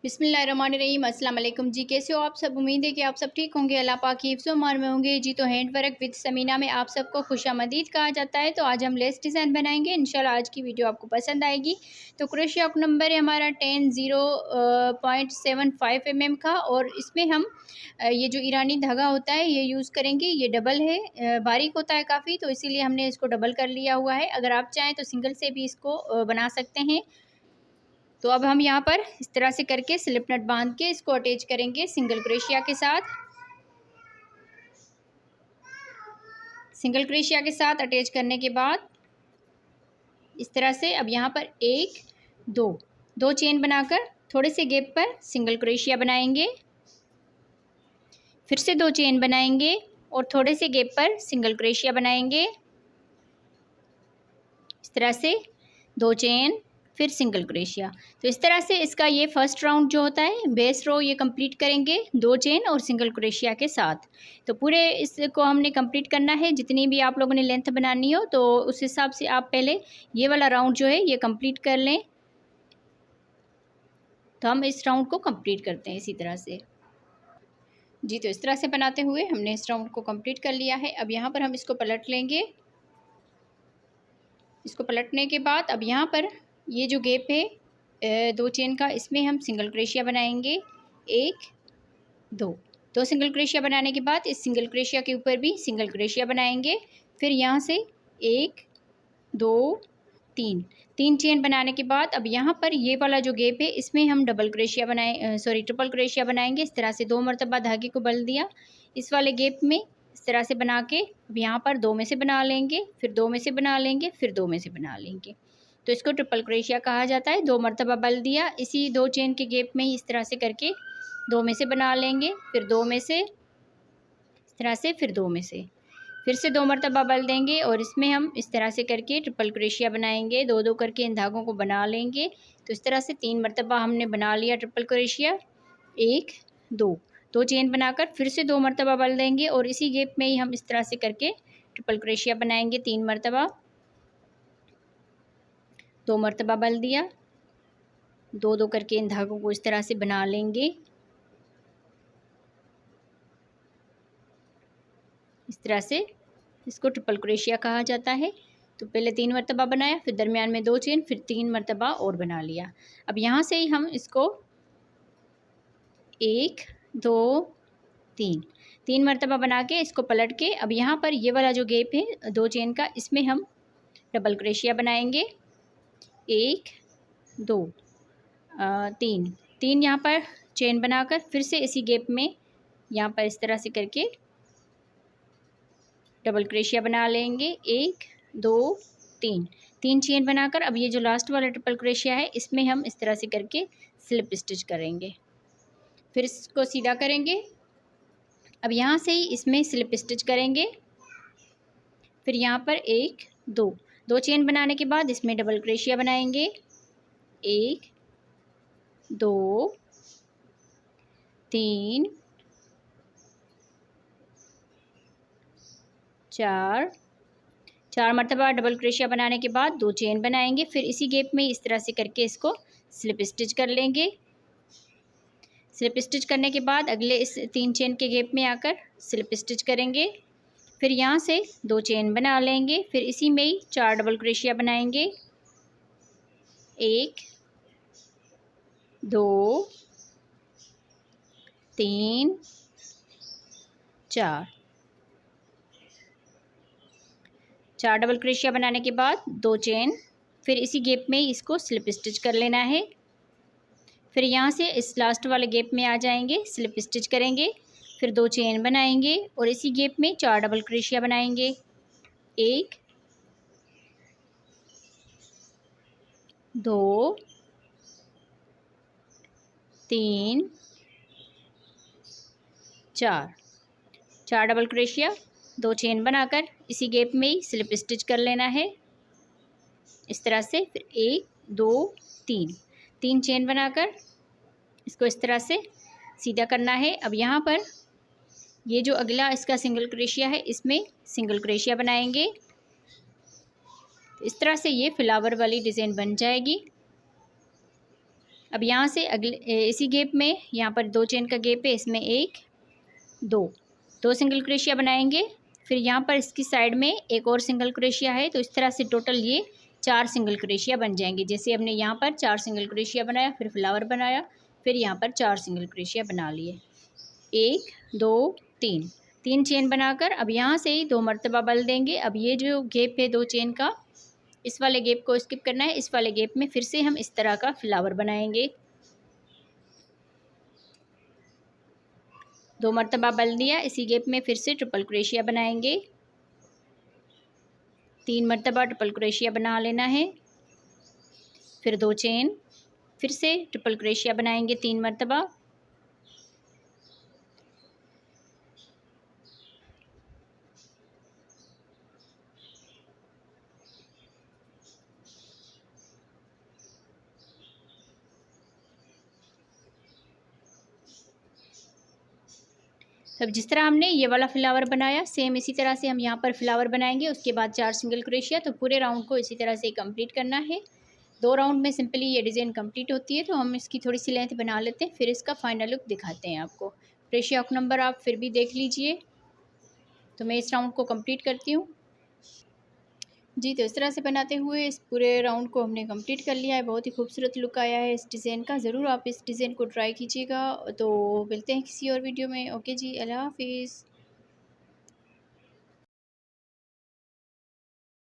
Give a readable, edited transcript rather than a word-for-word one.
बिस्मिल्लाहिर्रहमानिर्रहीम। अस्सलाम वालेकुम जी। कैसे हो आप सब? उम्मीद है कि आप सब ठीक होंगे, अल्लाह पाक की हिफ्ज़ अमान में होंगे जी। तो हैंड वर्क विद समीना में आप सबको खुशामदीद कहा जाता है। तो आज हम लेस डिज़ाइन बनाएंगे। इंशाल्लाह आज की वीडियो आपको पसंद आएगी। तो क्रोशिया नंबर है हमारा 10.75 mm का, और इसमें हम ये जो ईरानी धागा होता है ये यूज़ करेंगे। ये डबल है, बारीक होता है काफ़ी, तो इसीलिए हमने इसको डबल कर लिया हुआ है। अगर आप चाहें तो सिंगल से भी इसको बना सकते हैं। तो अब हम यहाँ पर इस तरह से करके स्लिप नट बांध के इसको अटैच करेंगे सिंगल क्रोशिया के साथ। सिंगल क्रोशिया के साथ अटैच करने के बाद इस तरह से अब यहाँ पर एक दो चेन बनाकर थोड़े से गैप पर सिंगल क्रोशिया बनाएंगे, फिर से 2 चेन बनाएंगे और थोड़े से गैप पर सिंगल क्रोशिया बनाएंगे। इस तरह से 2 चेन फिर सिंगल क्रोशिया। तो इस तरह से इसका ये फर्स्ट राउंड जो होता है बेस रो ये कंप्लीट करेंगे 2 चेन और सिंगल क्रोशिया के साथ। तो पूरे इसको हमने कंप्लीट करना है। जितनी भी आप लोगों ने लेंथ बनानी हो तो उस हिसाब से आप पहले ये वाला राउंड जो है ये कंप्लीट कर लें। तो हम इस राउंड को कंप्लीट करते हैं इसी तरह से जी। तो इस तरह से बनाते हुए हमने इस राउंड को कंप्लीट कर लिया है। अब यहाँ पर हम इसको पलट लेंगे। इसको पलटने के बाद अब यहाँ पर ये जो गैप है 2 चेन का, इसमें हम सिंगल क्रोशिया बनाएंगे। 1 2 सिंगल क्रोशिया बनाने के बाद इस सिंगल क्रोशिया के ऊपर भी सिंगल क्रोशिया बनाएंगे। फिर यहाँ से 1 2 3 चेन बनाने के बाद अब यहाँ पर ये वाला जो गैप है इसमें हम ट्रिपल क्रोशिया बनाएंगे। इस तरह से 2 मरतबा धागे को बल दिया इस वाले गैप में, इस तरह से बना के अब यहाँ पर 2 में से बना लेंगे, फिर 2 में से बना लेंगे, फिर 2 में से बना लेंगे। तो इसको ट्रिपल क्रोशिया कहा जाता है। 2 मरतबा बल दिया इसी 2 चेन के गैप में ही इस तरह से करके 2 में से बना लेंगे, फिर 2 में से, इस तरह से फिर 2 में से, फिर से 2 मरतबा बल देंगे और इसमें हम इस तरह से करके ट्रिपल क्रोशिया बनाएंगे। 2 करके इन धागों को बना लेंगे। तो इस तरह से 3 मरतबा हमने बना लिया ट्रिपल क्रोशिया। 1 2 चेन बनाकर फिर से 2 मरतबा बल देंगे और इसी गैप में ही हम इस तरह से करके ट्रिपल क्रोशिया बनाएंगे। 3 मरतबा, 2 मरतबा बल दिया, 2 करके इन धागों को इस तरह से बना लेंगे। इस तरह से इसको ट्रिपल क्रोशिया कहा जाता है। तो पहले 3 मरतबा बनाया, फिर दरमियान में 2 चेन, फिर 3 मरतबा और बना लिया। अब यहाँ से ही हम इसको 1 2 3 मरतबा बना के इसको पलट के अब यहाँ पर ये वाला जो गैप है 2 चेन का इसमें हम डबल क्रोशिया बनाएंगे। 1 2 3 यहाँ पर चेन बनाकर फिर से इसी गैप में यहाँ पर इस तरह से करके डबल क्रोशिया बना लेंगे। 1 2 3 चेन बनाकर अब ये जो लास्ट वाला ट्रिपल क्रोशिया है इसमें हम इस तरह से करके स्लिप स्टिच करेंगे, फिर इसको सीधा करेंगे। अब यहाँ से ही इसमें स्लिप स्टिच करेंगे। फिर यहाँ पर 1 2 चेन बनाने के बाद इसमें डबल क्रोशिया बनाएंगे। 1 2 3 4 मरतबा डबल क्रोशिया बनाने के बाद 2 चेन बनाएंगे। फिर इसी गैप में इस तरह से करके इसको स्लिप स्टिच कर लेंगे। स्लिप स्टिच करने के बाद अगले इस 3 चेन के गैप में आकर स्लिप स्टिच करेंगे। फिर यहाँ से 2 चेन बना लेंगे, फिर इसी में ही 4 डबल क्रोशिया बनाएंगे। 1 2 3 4 डबल क्रोशिया बनाने के बाद 2 चेन, फिर इसी गैप में इसको स्लिप स्टिच कर लेना है। फिर यहाँ से इस लास्ट वाले गैप में आ जाएंगे, स्लिप स्टिच करेंगे, फिर 2 चेन बनाएंगे और इसी गैप में 4 डबल क्रोशिया बनाएंगे। 1 2 3 4 डबल क्रोशिया, 2 चेन बनाकर इसी गैप में ही स्लिप स्टिच कर लेना है इस तरह से। फिर 1 2 3 चेन बनाकर इसको इस तरह से सीधा करना है। अब यहाँ पर ये जो अगला इसका सिंगल क्रोशिया है इसमें सिंगल क्रोशिया बनाएंगे। इस तरह से ये फ्लावर वाली डिज़ाइन बन जाएगी। अब यहाँ से अगले इसी गैप में यहाँ पर 2 चेन का गैप है, इसमें 1 2 सिंगल क्रोशिया बनाएंगे। फिर यहाँ पर इसकी साइड में एक और सिंगल क्रोशिया है, तो इस तरह से टोटल ये 4 सिंगल क्रोशिया बन जाएंगे। जैसे हमने यहाँ पर 4 सिंगल क्रोशिया बनाया, फिर फ्लावर बनाया, फिर यहाँ पर 4 सिंगल क्रोशिया बना लिए। 1 2 3 चेन बनाकर अब यहाँ से ही 2 मरतबा बल देंगे। अब ये जो गैप है 2 चेन का, इस वाले गैप को स्किप करना है। इस वाले गैप में फिर से हम इस तरह का फ्लावर बनाएंगे। 2 मरतबा बल दिया, इसी गैप में फिर से ट्रिपल क्रोशिया बनाएंगे। 3 मरतबा ट्रिपल क्रोशिया बना लेना है। फिर 2 चेन, फिर से ट्रिपल क्रोशिया बनाएंगे 3 मरतबा। तब जिस तरह हमने ये वाला फ्लावर बनाया, सेम इसी तरह से हम यहाँ पर फ्लावर बनाएंगे। उसके बाद 4 सिंगल क्रोशिया। तो पूरे राउंड को इसी तरह से कंप्लीट करना है। 2 राउंड में सिंपली ये डिज़ाइन कंप्लीट होती है। तो हम इसकी थोड़ी सी लेंथ बना लेते हैं, फिर इसका फाइनल लुक दिखाते हैं आपको। क्रोशिया हुक नंबर आप फिर भी देख लीजिए। तो मैं इस राउंड को कंप्लीट करती हूँ जी। तो इस तरह से बनाते हुए इस पूरे राउंड को हमने कंप्लीट कर लिया है। बहुत ही खूबसूरत लुक आया है इस डिज़ाइन का। ज़रूर आप इस डिज़ाइन को ट्राई कीजिएगा। तो मिलते हैं किसी और वीडियो में। ओके जी, अल्लाह हाफिज़।